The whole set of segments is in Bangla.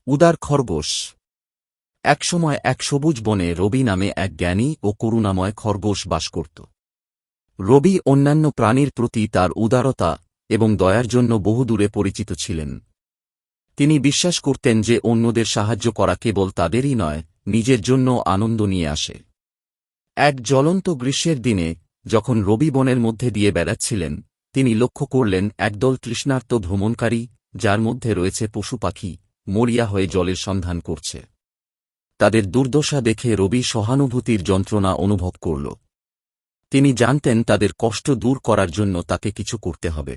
উদার খরগোশ। একসময় এক সবুজ বনে রবি নামে এক জ্ঞানী ও করুণাময় খরগোশ বাস করত। রবি অন্যান্য প্রাণীর প্রতি তার উদারতা এবং দয়ার জন্য বহুদূরে পরিচিত ছিলেন। তিনি বিশ্বাস করতেন যে অন্যদের সাহায্য করা কেবল তাদেরই নয়, নিজের জন্য আনন্দ নিয়ে আসে। এক জ্বলন্ত গ্রীষ্মের দিনে যখন রবি বনের মধ্যে দিয়ে বেড়াচ্ছিলেন, তিনি লক্ষ্য করলেন একদল তৃষ্ণার্ত ভ্রমণকারী, যার মধ্যে রয়েছে পশু পাখি, মরিয়া হয়ে জলের সন্ধান করছে। তাদের দুর্দশা দেখে রবি সহানুভূতির যন্ত্রণা অনুভব করল। তিনি জানতেন তাদের কষ্ট দূর করার জন্য তাকে কিছু করতে হবে।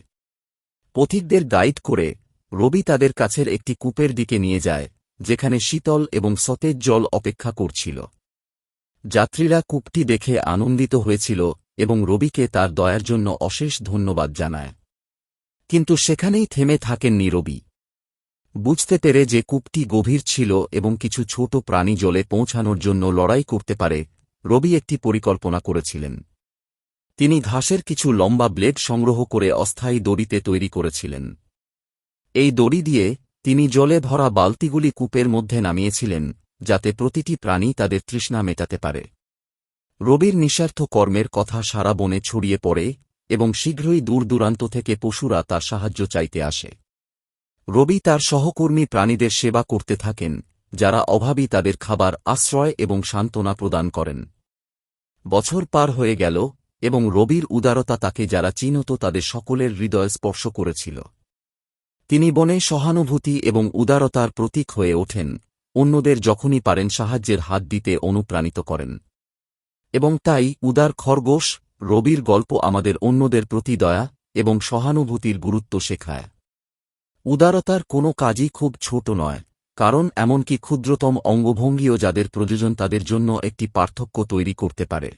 পথিকদের গাইড করে রবি তাদের কাছের একটি কূপের দিকে নিয়ে যায়, যেখানে শীতল এবং সতেজ জল অপেক্ষা করছিল। যাত্রীরা কূপটি দেখে আনন্দিত হয়েছিল এবং রবিকে তার দয়ার জন্য অশেষ ধন্যবাদ জানায়। কিন্তু সেখানেই থেমে থাকেননি রবি। বুঝতে পেরে যে কূপটি গভীর ছিল এবং কিছু ছোট প্রাণী জলে পৌঁছানোর জন্য লড়াই করতে পারে, রবি একটি পরিকল্পনা করেছিলেন। তিনি ঘাসের কিছু লম্বা ব্লেড সংগ্রহ করে অস্থায়ী দড়িতে তৈরি করেছিলেন। এই দড়ি দিয়ে তিনি জলে ভরা বালতিগুলি কূপের মধ্যে নামিয়েছিলেন, যাতে প্রতিটি প্রাণী তাদের তৃষ্ণা মেটাতে পারে। রবির নিঃস্বার্থ কর্মের কথা সারা বনে ছড়িয়ে পড়ে এবং শীঘ্রই দূর দূরান্ত থেকে পশুরা তার সাহায্য চাইতে আসে। রবি তার সহকর্মী প্রাণীদের সেবা করতে থাকেন, যারা অভাবী তাদের খাবার, আশ্রয় এবং সান্ত্বনা প্রদান করেন। বছর পার হয়ে গেল এবং রবির উদারতা তাকে যারা চিনত তাদের সকলের হৃদয় স্পর্শ করেছিল। তিনি বনে সহানুভূতি এবং উদারতার প্রতীক হয়ে ওঠেন, অন্যদের যখনই পারেন সাহায্যের হাত দিতে অনুপ্রাণিত করেন। এবং তাই উদার খরগোশ রবির গল্প আমাদের অন্যদের প্রতি দয়া এবং সহানুভূতির গুরুত্ব শেখায়। উদারতার কোনো কাজই খুব ছোট নয়, কারণ এমনকি ক্ষুদ্রতম অঙ্গভঙ্গিও যাদের প্রয়োজন তাদের জন্য একটি পার্থক্য তৈরি করতে পারে।